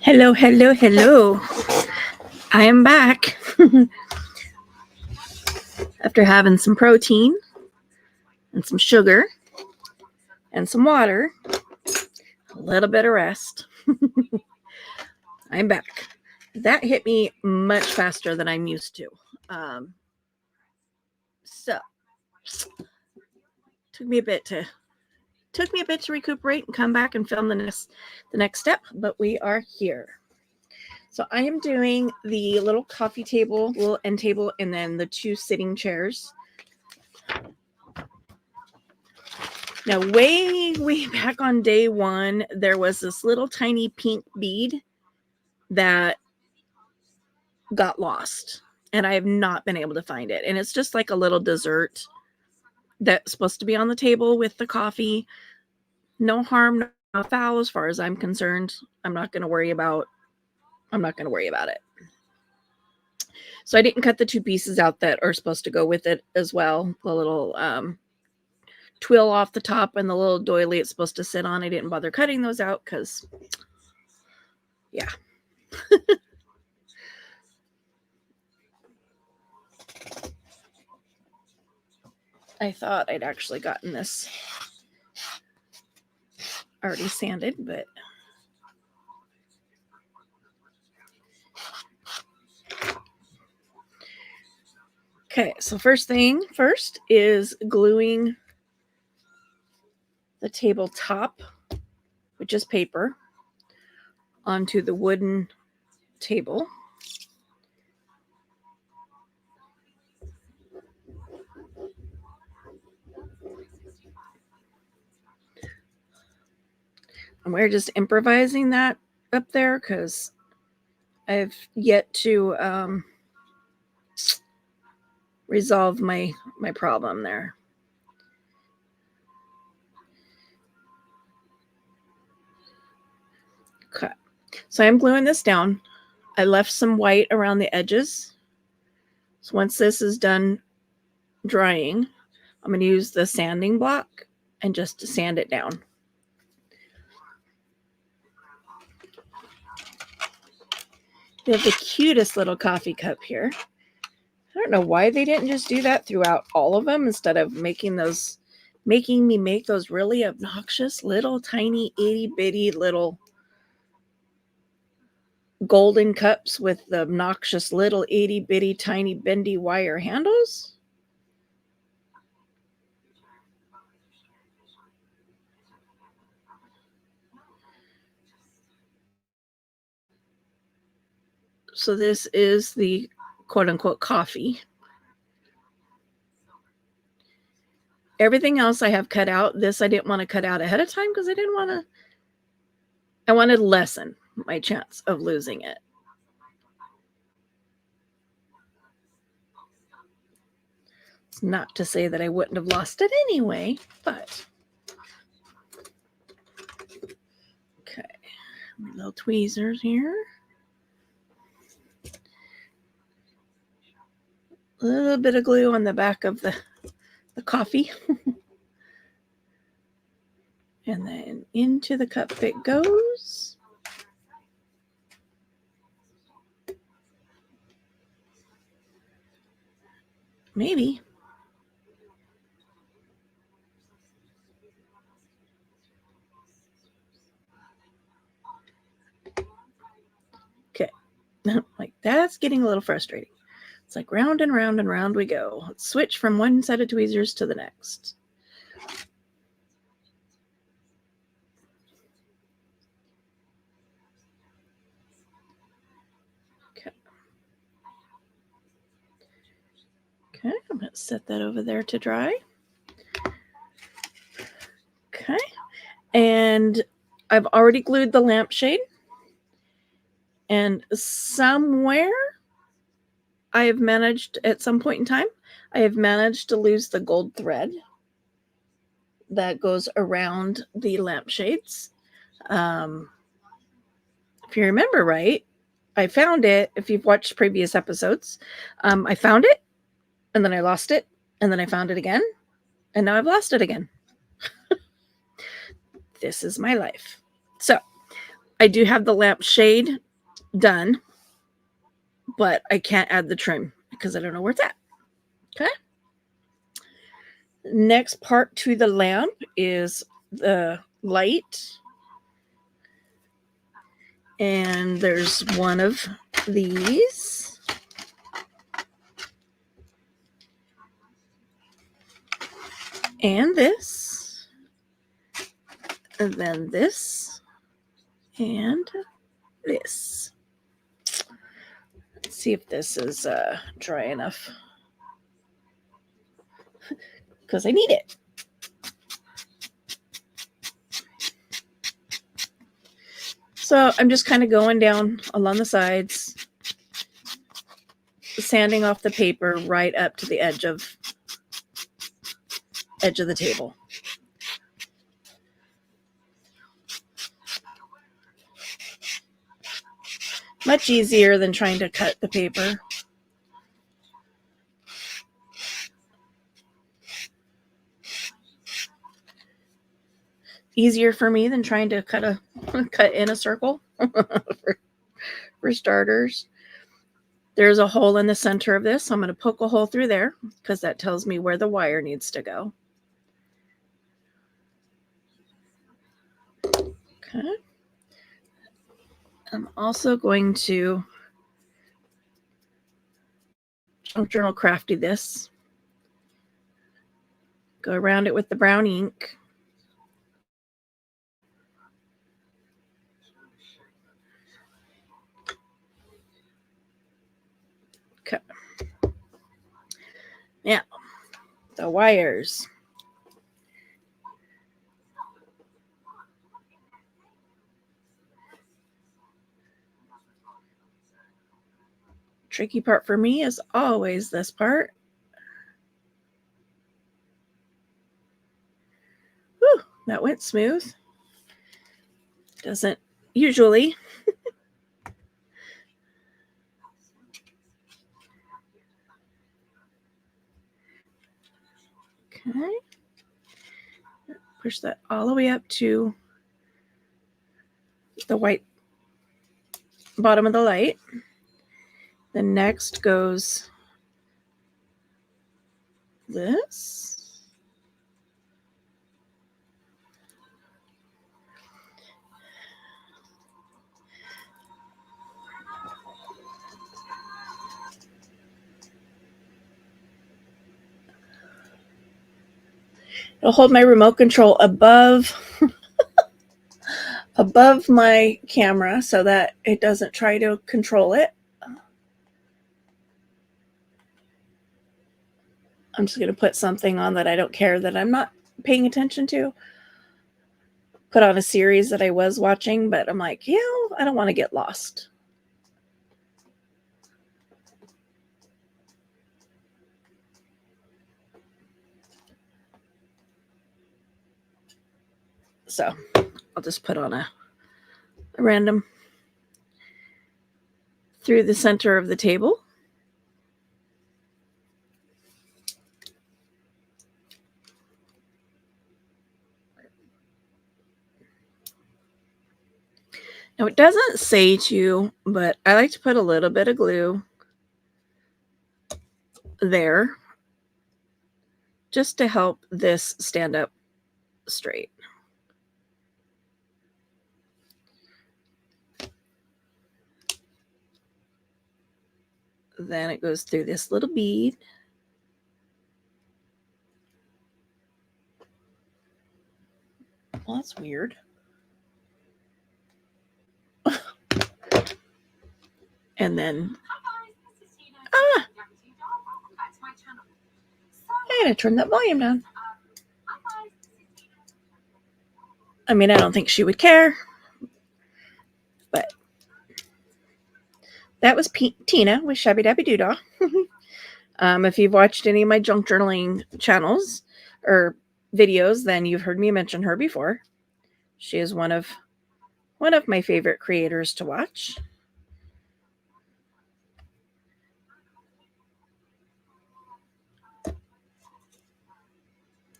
Hello, hello, hello. I am back after having some protein and some sugar and some water, a little bit of rest. I'm back. That hit me much faster than I'm used to. So took me a bit to recuperate and come back and film the next step, but we are here. So I am doing the little coffee table, little end table, and then the two sitting chairs. Now, way back on day one, there was this little tiny pink bead that got lost, and I have not been able to find it. And it's just like a little dessert that's supposed to be on the table with the coffee. No harm, no foul, as far as I'm concerned. I'm not going to worry about it. So I didn't cut the two pieces out that are supposed to go with it as well. The little twill off the top and the little doily it's supposed to sit on. I didn't bother cutting those out because, yeah. I thought I'd actually gotten this already sanded, but okay, so first is gluing the tabletop, which is paper, onto the wooden table. And we're just improvising that up there because I've yet to resolve my problem there. Okay, so I'm gluing this down. I left some white around the edges. So once this is done drying, I'm going to use the sanding block and just sand it down. We have the cutest little coffee cup here. I don't know why they didn't just do that throughout all of them instead of making me make those really obnoxious little tiny itty bitty little golden cups with the obnoxious little itty bitty tiny bendy wire handles. So this is the quote unquote coffee. Everything else I have cut out. This I didn't want to cut out ahead of time because I wanted to lessen my chance of losing it. It's not to say that I wouldn't have lost it anyway, but okay. My little tweezers here. A little bit of glue on the back of the coffee. And then into the cup it goes. Maybe. Okay. Like that's getting a little frustrating. It's like round and round and round we go. Let's switch from one set of tweezers to the next. Okay. Okay, I'm going to set that over there to dry. Okay. And I've already glued the lampshade. And somewhere I have managed, at some point in time, I have managed to lose the gold thread that goes around the lampshades. If you remember right, I found it. If you've watched previous episodes, I found it, and then I lost it, and then I found it again, and now I've lost it again. This is my life. So I do have the lamp shade done, but I can't add the trim because I don't know where it's at. Okay. Next part to the lamp is the light. And there's one of these. And this. And then this. And this. Let's see if this is dry enough. Because I need it. So I'm just kind of going down along the sides, sanding off the paper right up to the edge of the table. Much easier than trying to cut the paper. Easier for me than trying to cut in a circle for starters. There's a hole in the center of this. So I'm going to poke a hole through there because that tells me where the wire needs to go. Okay. I'm also going to junk journal crafty this. Go around it with the brown ink. Okay. Now, the wires. Tricky part for me is always this part. Whew, that went smooth. Doesn't usually. Okay. Push that all the way up to the white bottom of the light. Then next goes this. It'll hold my remote control above my camera so that it doesn't try to control it. I'm just going to put something on that I don't care that I'm not paying attention to. Put on a series that I was watching, but I'm like, yeah, I don't want to get lost. So I'll just put on a random through the center of the table. Now it doesn't say to, but I like to put a little bit of glue there just to help this stand up straight. Then it goes through this little bead. Well, that's weird. And then, I gotta turn that volume down. I mean, I don't think she would care, but that was Tina with Shabby Dabby Doodah. If you've watched any of my junk journaling channels or videos, then you've heard me mention her before. She is one of my favorite creators to watch.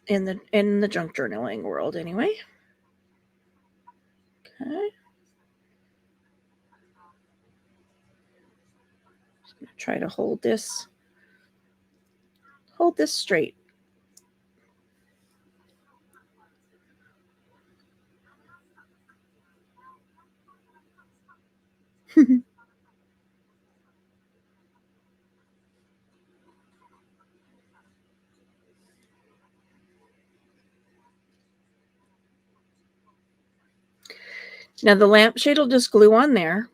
In the junk journaling world, anyway. Okay. Try to hold this straight. Now the lampshade will just glue on there.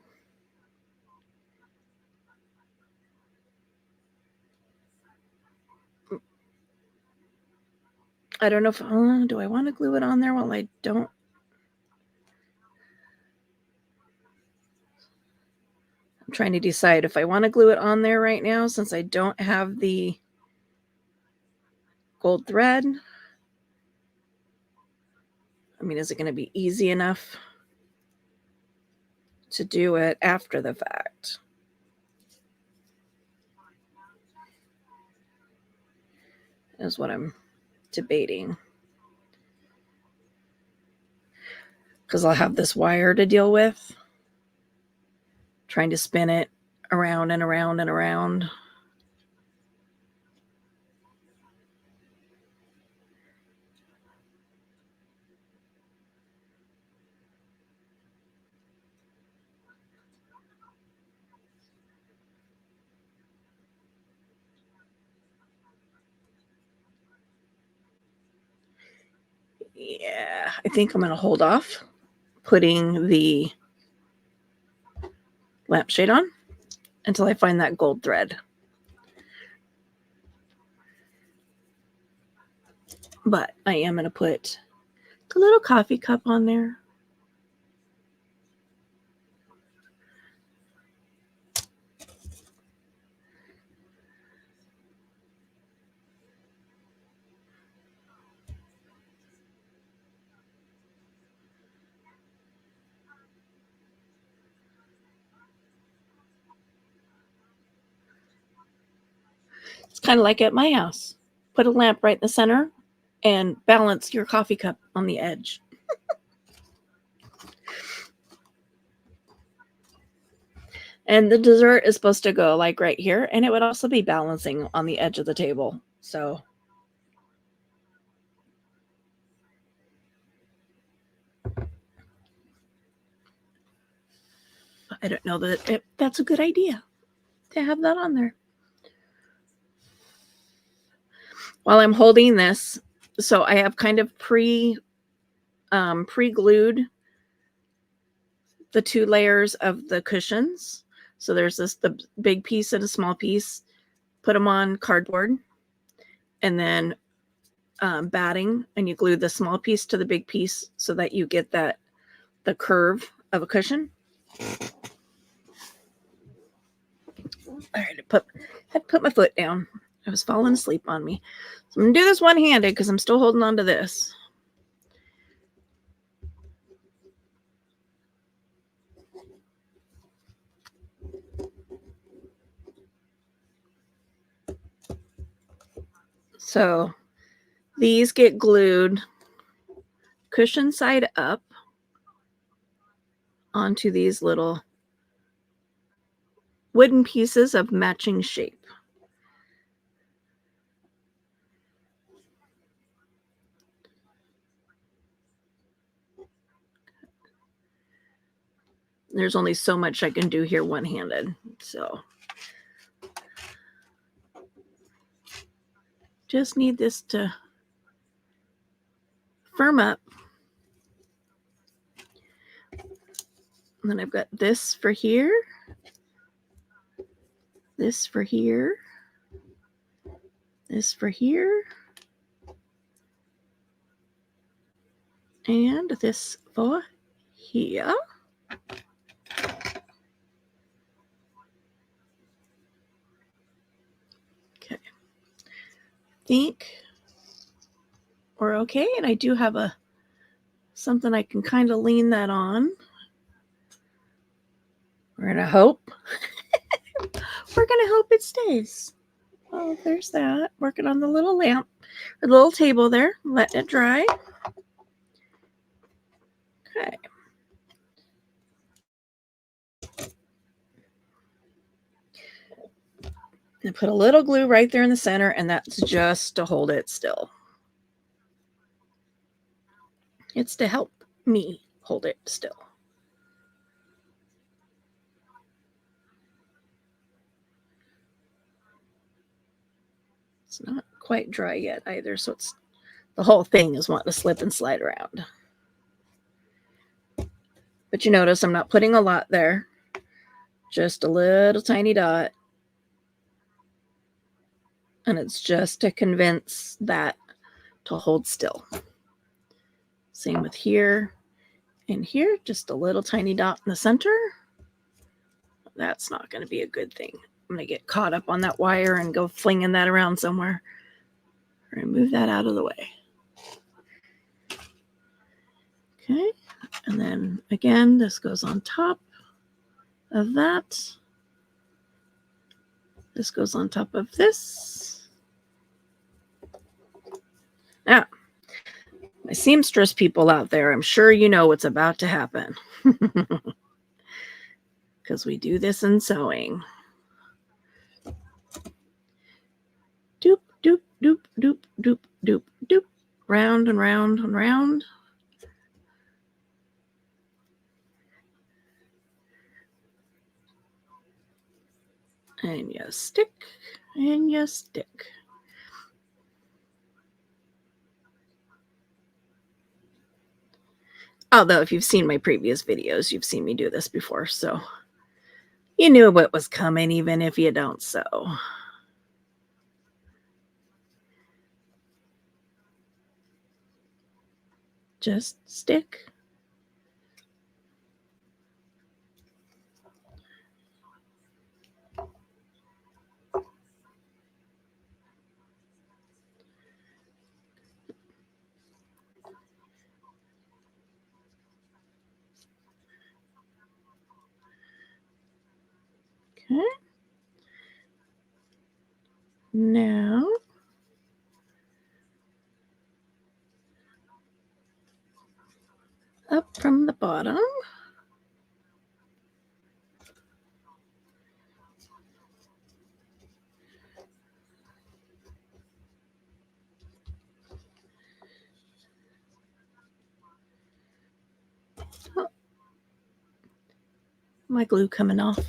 I don't know if, do I want to glue it on there? Well, I don't. I'm trying to decide if I want to glue it on there right now since I don't have the gold thread. I mean, is it going to be easy enough to do it after the fact? Is what I'm debating. Because I'll have this wire to deal with. Trying to spin it around and around and around. Yeah, I think I'm going to hold off putting the lampshade on until I find that gold thread. But I am going to put the little coffee cup on there. It's kind of like at my house. Put a lamp right in the center and balance your coffee cup on the edge. And the dessert is supposed to go like right here, and it would also be balancing on the edge of the table. So I don't know that that's a good idea to have that on there. While I'm holding this, so I have kind of pre-glued the 2 layers of the cushions. So there's the big piece and a small piece. Put them on cardboard, and then batting, and you glue the small piece to the big piece so that you get the curve of a cushion. I had to put my foot down. I was falling asleep on me. So I'm gonna do this one-handed because I'm still holding on to this. So these get glued cushion side up onto these little wooden pieces of matching shape. There's only so much I can do here one-handed. So just need this to firm up. And then I've got this for here, this for here, this for here, and this for here. Okay. I think we're okay. And I do have something I can kind of lean that on. We're going to hope. We're going to hope it stays. Oh, there's that. Working on the little lamp, or the little table there. Letting it dry. Okay. I put a little glue right there in the center, and that's just to hold it still. It's to help me hold it still. It's not quite dry yet either, so it's the whole thing is wanting to slip and slide around. But you notice I'm not putting a lot there, just a little tiny dot. And it's just to convince that to hold still. Same with here and here, just a little tiny dot in the center. That's not going to be a good thing. I'm going to get caught up on that wire and go flinging that around somewhere. Move that out of the way. Okay, and then again, this goes on top of that. This goes on top of this. Now, my seamstress people out there, I'm sure you know what's about to happen. Because we do this in sewing. Doop, doop, doop, doop, doop, doop, doop. Round and round and round. And you stick, and you stick. Although if you've seen my previous videos, you've seen me do this before, so you knew what was coming even if you don't sew. Just stick. Okay. Now, up from the bottom. Oh, my glue coming off.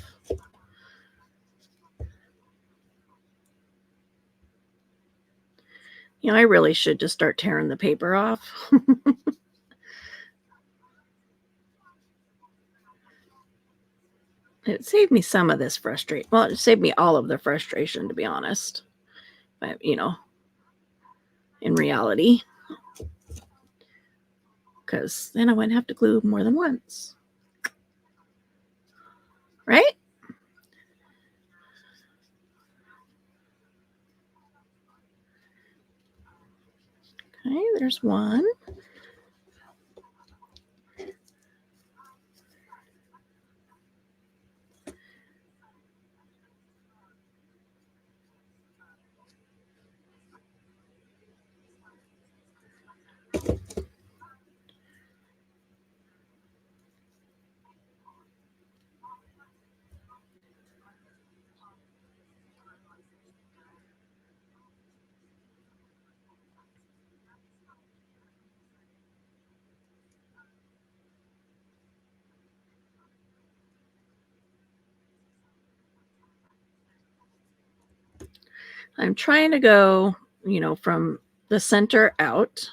You know, I really should just start tearing the paper off. It saved me some of this frustration. Well, it saved me all of the frustration, to be honest. But, you know, in reality, because then I wouldn't have to glue more than once. Right? Okay, there's one. I'm trying to go, you know, from the center out.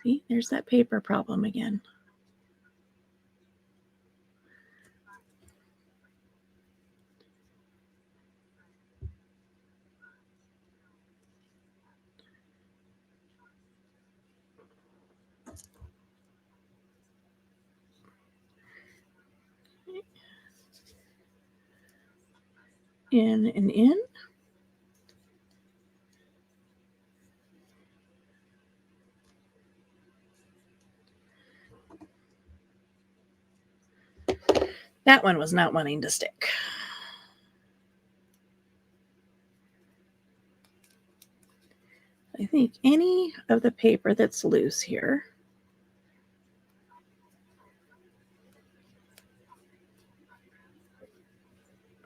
See, there's that paper problem again. In and in. That one was not wanting to stick. I think any of the paper that's loose here. I'm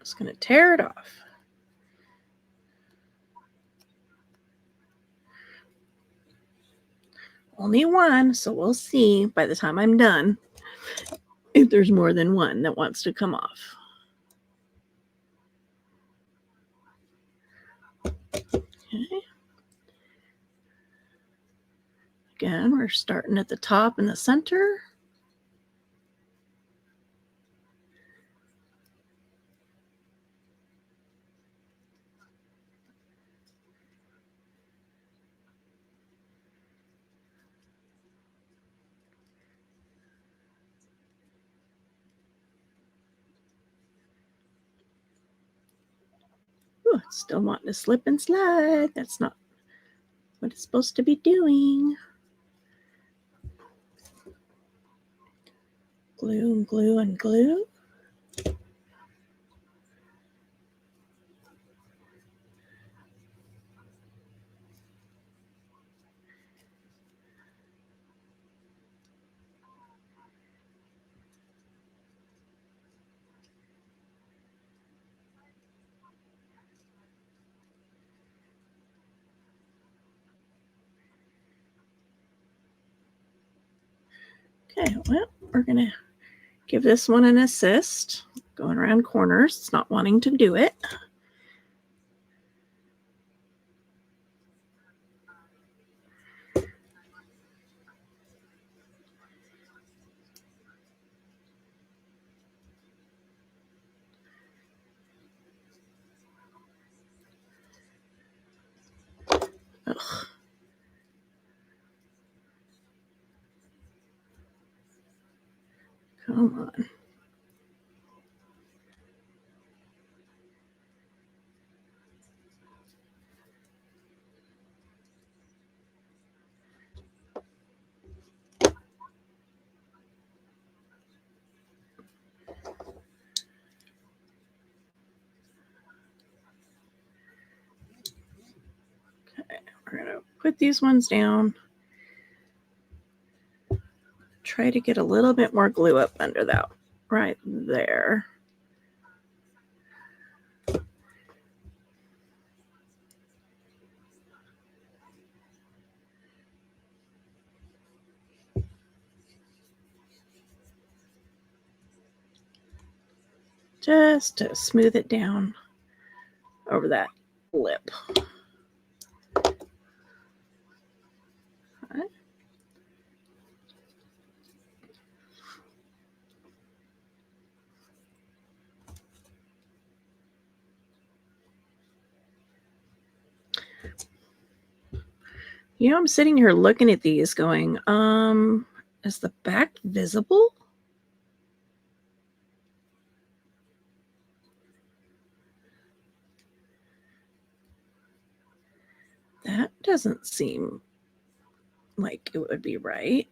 just going to tear it off. Only one, so we'll see by the time I'm done if there's more than one that wants to come off. Okay. Again, we're starting at the top in the center. Ooh, it's still wanting to slip and slide. That's not what it's supposed to be doing. Glue and glue and glue. Okay, well, we're going to give this one an assist. Going around corners. It's not wanting to do it. Ugh. Come on. Okay, we're going to put these ones down. Try to get a little bit more glue up under that right there. Just to smooth it down over that lip. Right. You know, I'm sitting here looking at these going, is the back visible? That doesn't seem like it would be right.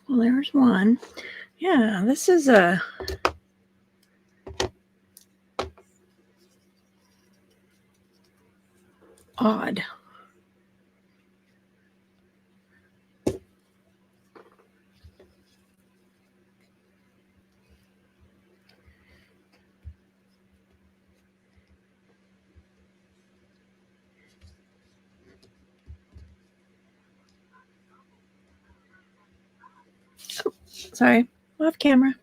Well, there's one. Yeah, this is a odd. Oh, sorry, off camera.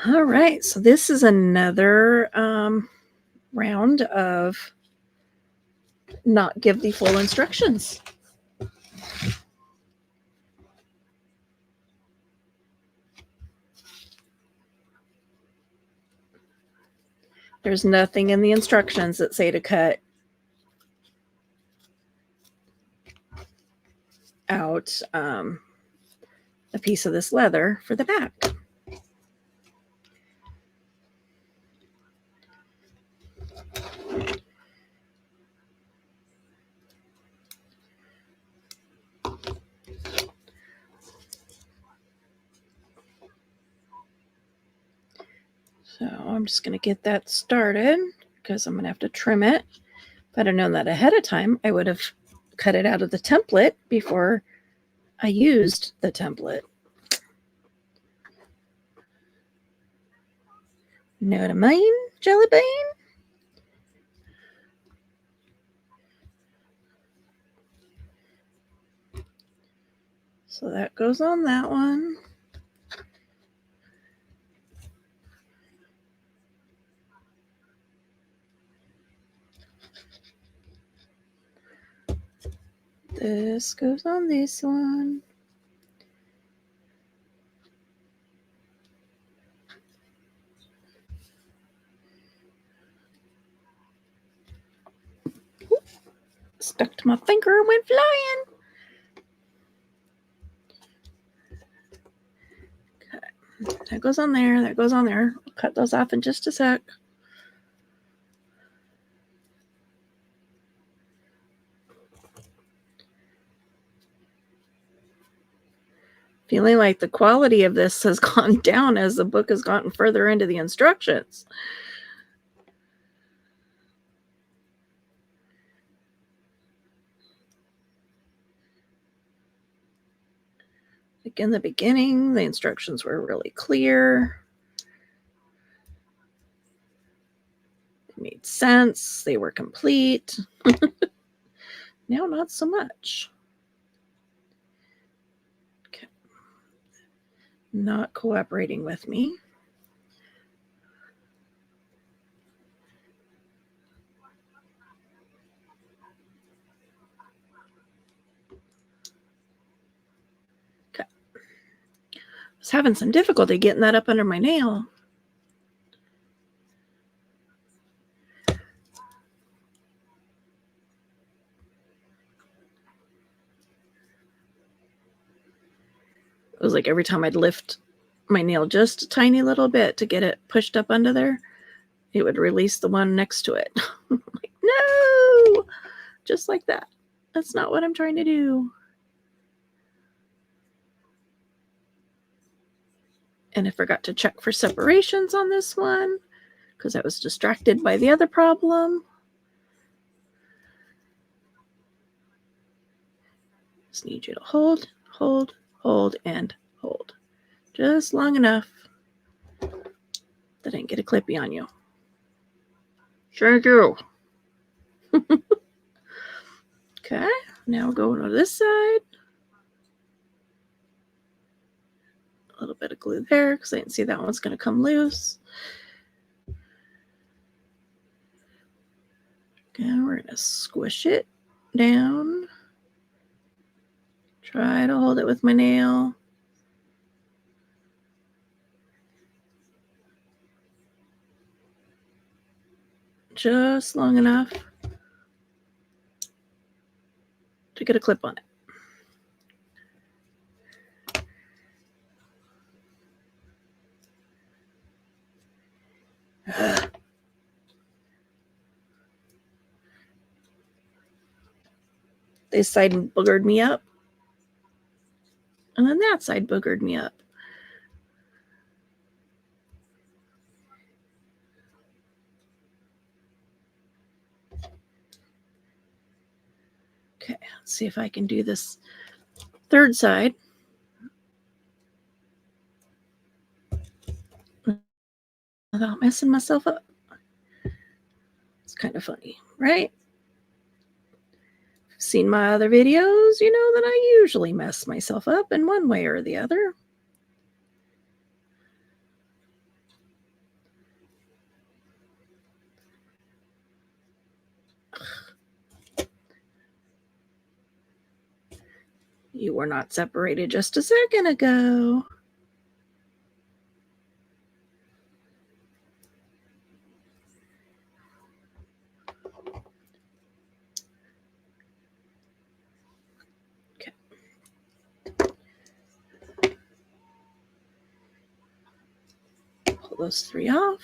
All right, so this is another round of not give the full instructions. There's nothing in the instructions that say to cut out a piece of this leather for the back. So I'm just going to get that started because I'm going to have to trim it. If I'd have known that ahead of time, I would have cut it out of the template before I used the template. Know what I mean, Jelly Bean? So that goes on that one. This goes on this one. Oop, stuck to my finger and went flying. Okay. That goes on there. That goes on there. I'll cut those off in just a sec. Feeling like the quality of this has gone down as the book has gotten further into the instructions. Like in the beginning, the instructions were really clear. They made sense. They were complete. Now, not so much. Okay. Not cooperating with me. Okay. I was having some difficulty getting that up under my nail. It was like every time I'd lift my nail just a tiny little bit to get it pushed up under there, it would release the one next to it. I'm like, no, just like that. That's not what I'm trying to do. And I forgot to check for separations on this one because I was distracted by the other problem. Just need you to hold, hold, hold, and hold. Just long enough that I didn't get a clippy on you. Sure do. Okay, now we'll go to this side. A little bit of glue there because I didn't see that one's going to come loose. Okay, we're going to squish it down. Try to hold it with my nail. Just long enough to get a clip on it. This side boogered me up. And then that side boogered me up. Okay, let's see if I can do this third side without messing myself up. It's kind of funny, right? Seen my other videos, you know that I usually mess myself up in one way or the other. You were not separated just a second ago. Okay. Pull those 3 off.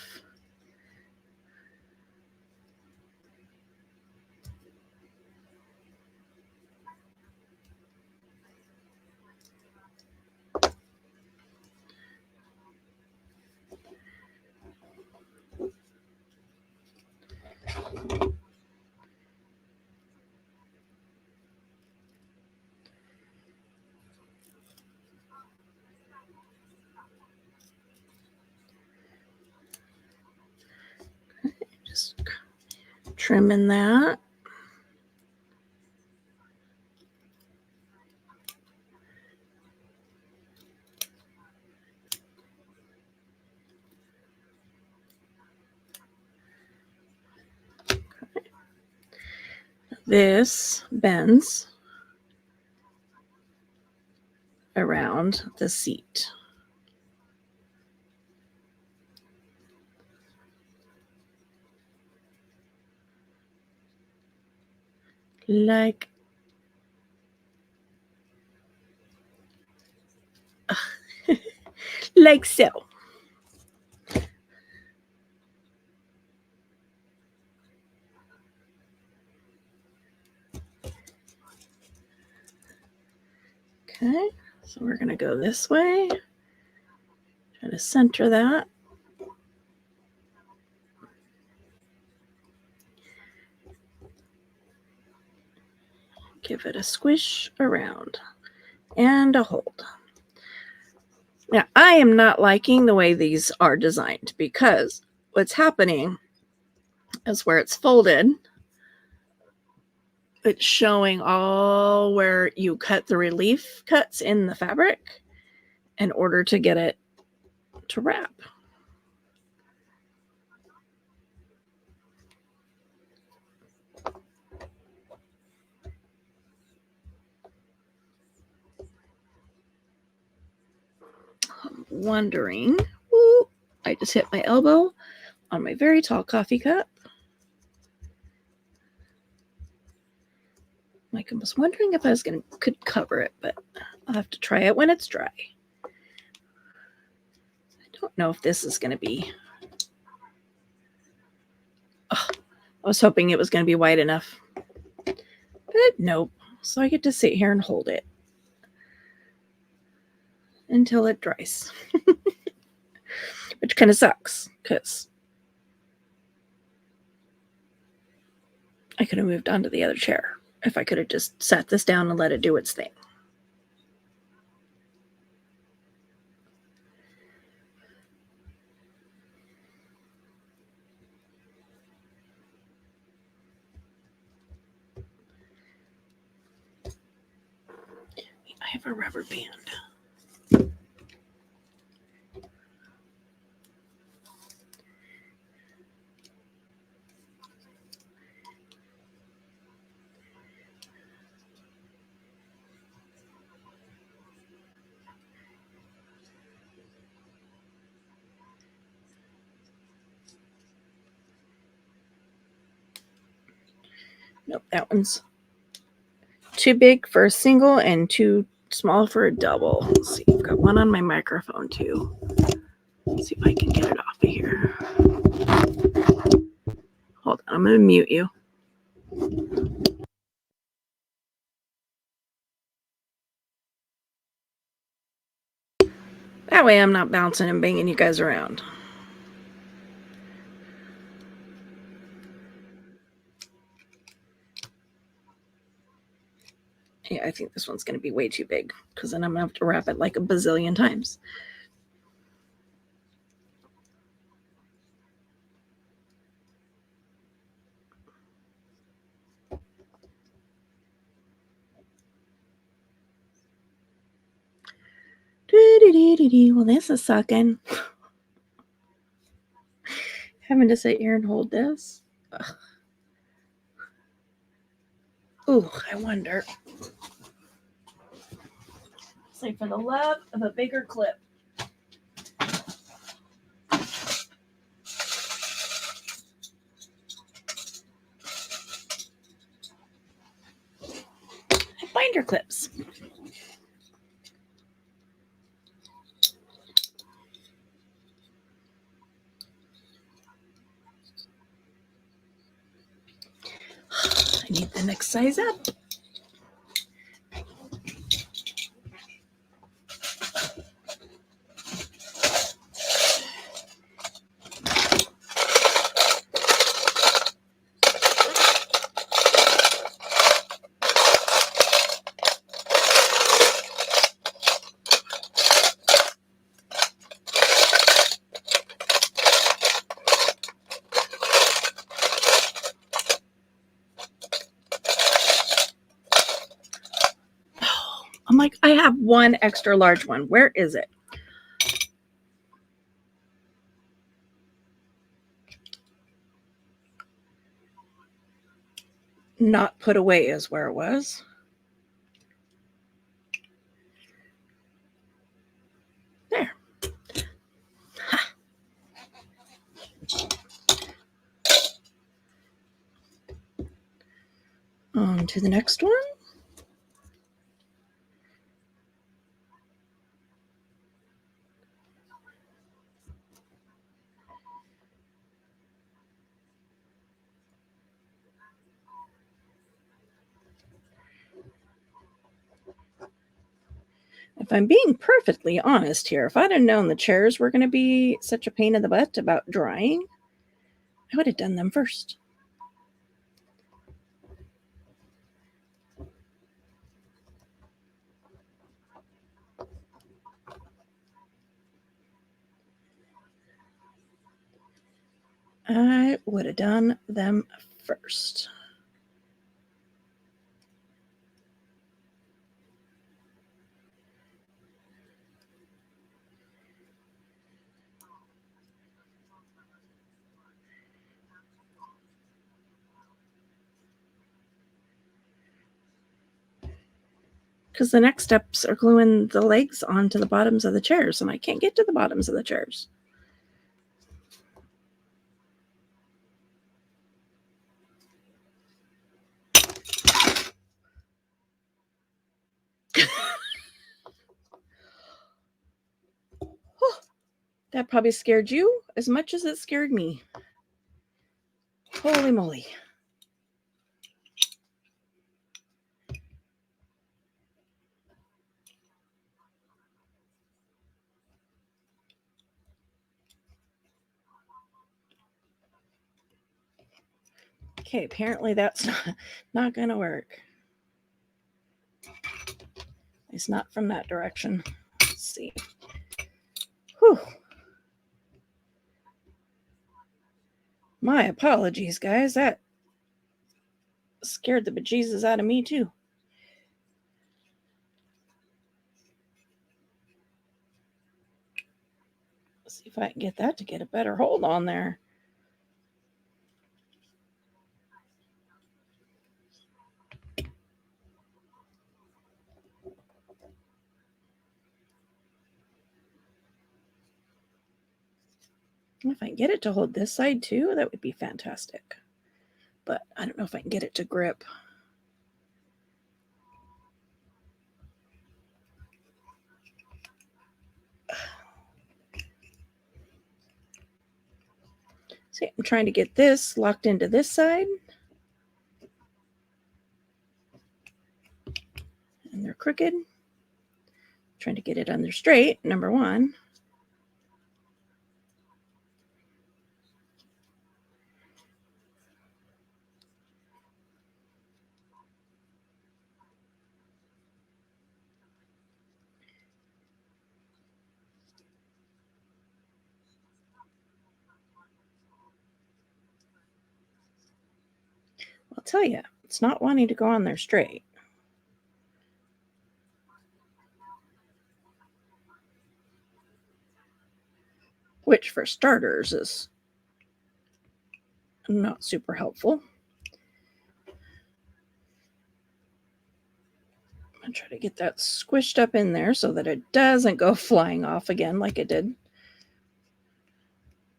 Just trimming that. This bends around the seat. Like so. Okay, so we're going to go this way. Try to center that. Give it a squish around and a hold. Now, I am not liking the way these are designed because what's happening is where it's folded, it's showing all where you cut the relief cuts in the fabric in order to get it to wrap. I'm wondering, ooh, I just hit my elbow on my very tall coffee cup. Like I was wondering if I could cover it, but I'll have to try it when it's dry. I don't know if this is going to be. Oh, I was hoping it was going to be wide enough, but nope. So I get to sit here and hold it until it dries, which kind of sucks because I could have moved on to the other chair if I could have just sat this down and let it do its thing. I have a rubber band. Nope, that one's too big for a single and too small for a double. Let's see, I've got one on my microphone too. Let's see if I can get it off of here. Hold on, I'm going to mute you. That way I'm not bouncing and banging you guys around. Yeah, I think this one's going to be way too big because then I'm going to have to wrap it like a bazillion times. Well, this is sucking. Having to sit here and hold this. Ooh, I wonder. Say, for the love of a bigger clip. Binder clips. I need the next size up. I'm like, I have one extra large one. Where is it? Not put away is where it was. There. Ha. On to the next one. If I'm being perfectly honest here, if I'd have known the chairs were going to be such a pain in the butt about drying, I would have done them first. I would have done them first. Because the next steps are gluing the legs onto the bottoms of the chairs, and I can't get to the bottoms of the chairs. That probably scared you as much as it scared me. Holy moly. Okay, apparently that's not going to work. It's not from that direction. Let's see. Whew. My apologies, guys. That scared the bejesus out of me, too. Let's see if I can get that to get a better hold on there. If I can get it to hold this side too, that would be fantastic. But I don't know if I can get it to grip. See, I'm trying to get this locked into this side. And they're crooked. Trying to get it on there straight, number one. I'll tell you, it's not wanting to go on there straight. Which, for starters, is not super helpful. I'll try to get that squished up in there so that it doesn't go flying off again like it did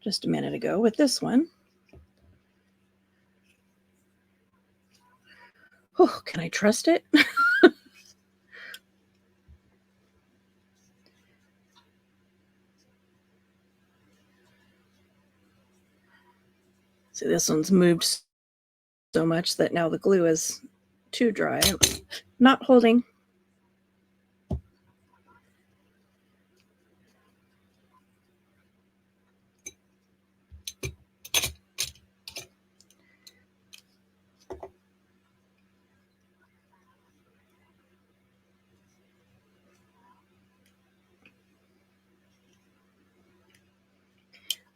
just a minute ago with this one. Oh, can I trust it? See, this one's moved so much that now the glue is too dry. Not holding.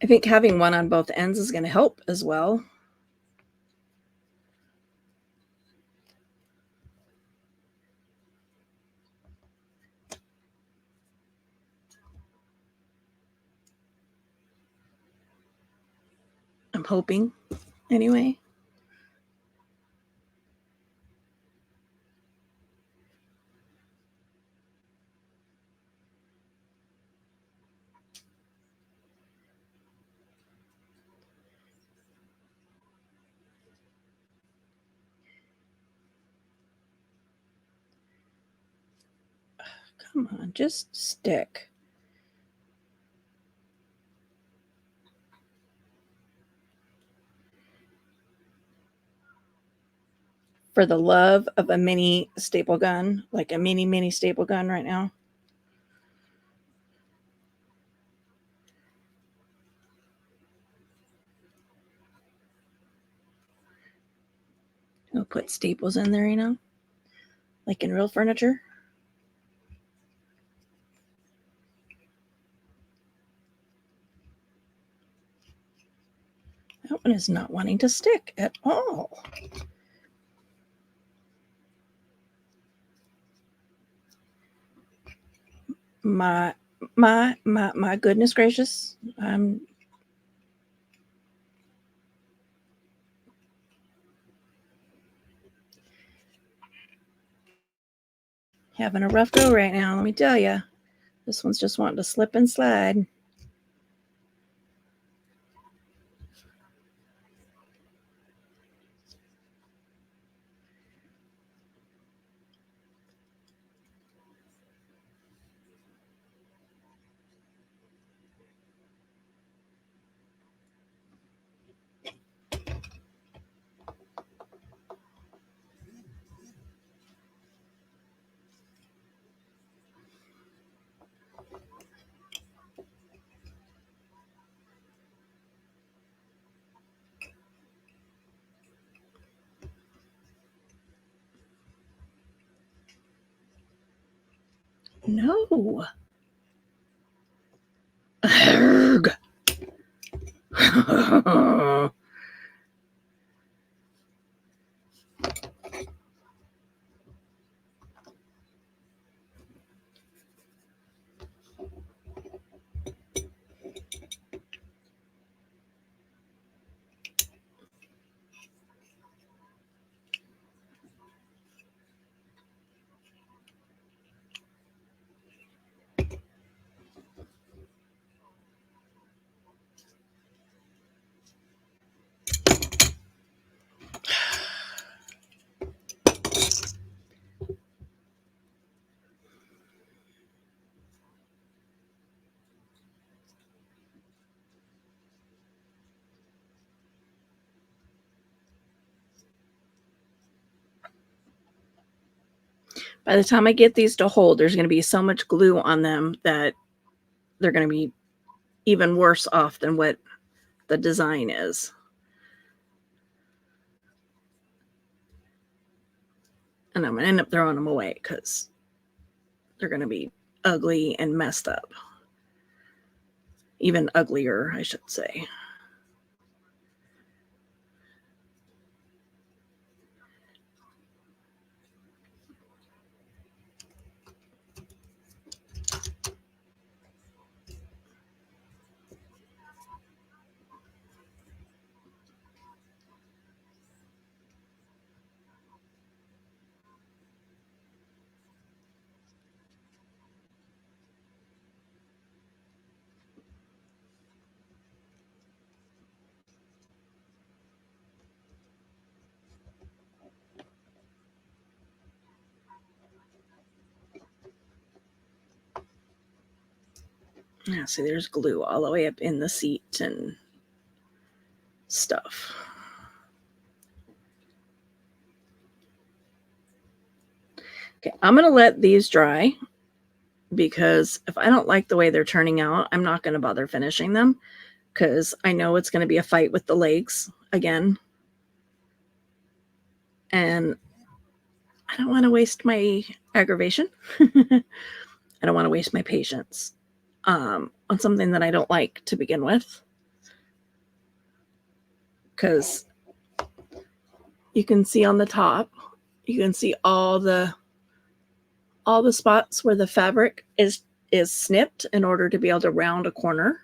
I think having one on both ends is going to help as well. I'm hoping, anyway. Come on, just stick. For the love of a mini staple gun, like a mini staple gun right now. I'll put staples in there, you know, like in real furniture. That one is not wanting to stick at all. My goodness gracious. I'm having a rough go right now, let me tell you. This one's just wanting to slip and slide. No. By the time I get these to hold, there's going to be so much glue on them that they're going to be even worse off than what the design is. And I'm going to end up throwing them away because they're going to be ugly and messed up. Even uglier, I should say. Yeah, see, there's glue all the way up in the seat and stuff. Okay, I'm going to let these dry because if I don't like the way they're turning out, I'm not going to bother finishing them because I know it's going to be a fight with the legs again. And I don't want to waste my aggravation. I don't want to waste my patience on something that I don't like to begin with. Because you can see on the top, you can see all the spots where the fabric is snipped in order to be able to round a corner.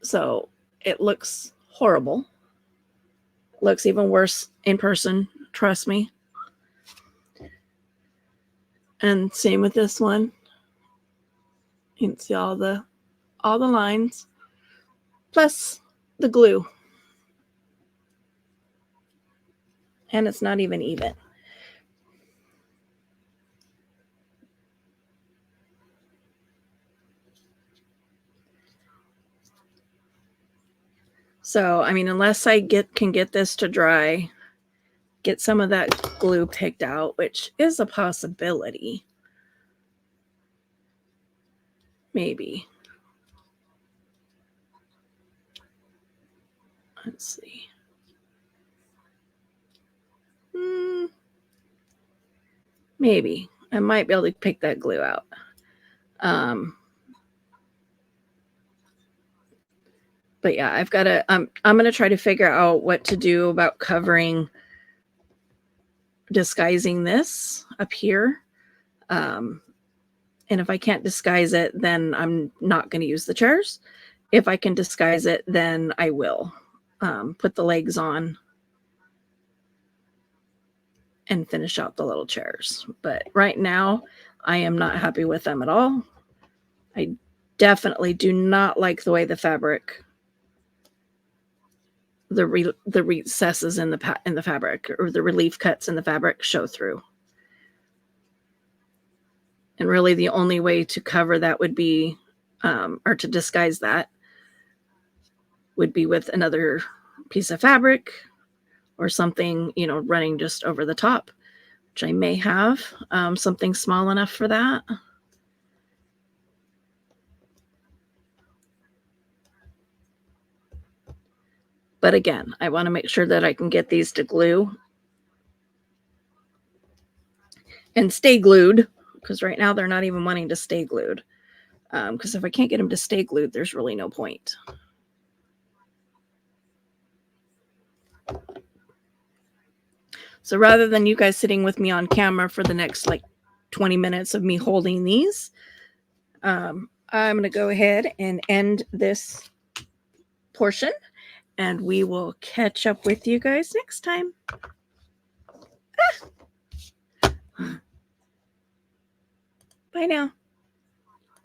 So it looks horrible. It looks even worse in person, trust me. And same with this one. You can see all the lines, plus the glue. And it's not even even. So, I mean, unless I can get this to dry, get some of that glue picked out, which is a possibility. Maybe. Let's see. Maybe. I might be able to pick that glue out. But yeah, I've got to, I'm going to try to figure out what to do about disguising this up here. And if I can't disguise it, then I'm not going to use the chairs. If I can disguise it, then I will put the legs on and finish out the little chairs. But right now, I am not happy with them at all. I definitely do not like the way the fabric, the recesses in the fabric, or the relief cuts in the fabric show through. And really the only way to cover that would be, or to disguise that, would be with another piece of fabric or something, you know, running just over the top, which I may have something small enough for that. But again, I want to make sure that I can get these to glue and stay glued, because right now they're not even wanting to stay glued. Because if I can't get them to stay glued, there's really no point. So rather than you guys sitting with me on camera for the next like 20 minutes of me holding these, I'm going to go ahead and end this portion, and we will catch up with you guys next time. Bye now.